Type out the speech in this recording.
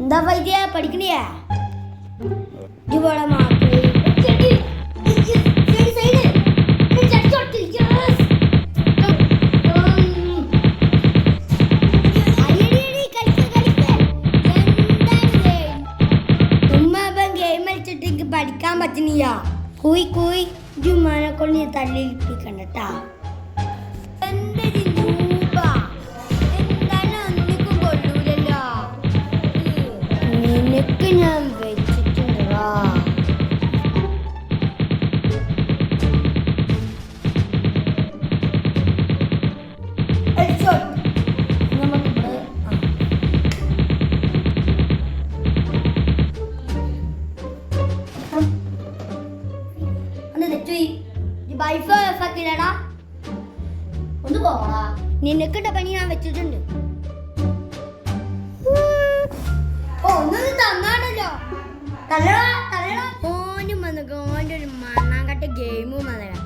എന്താ വൈദ്യ പഠിക്കണിയാ പഠിക്കാൻ പറ്റണില്ല കൂയി കൂയി ജുമാനെ കൊണ്ട് തള്ളിപ്പിക്കണ്ടട്ടാ നിനക്ക് ഞാൻ വെച്ചിട്ടുണ്ടോ ഒന്ന് പോടാ നിനക്കിട്ട പണി ഞാൻ വെച്ചിട്ടുണ്ട് തന്നാണല്ലോ ഓനും വന്നു ഓൻ്റെ ഒരു മണ്ണാങ്കട്ട ഗെയിമും അതല്ല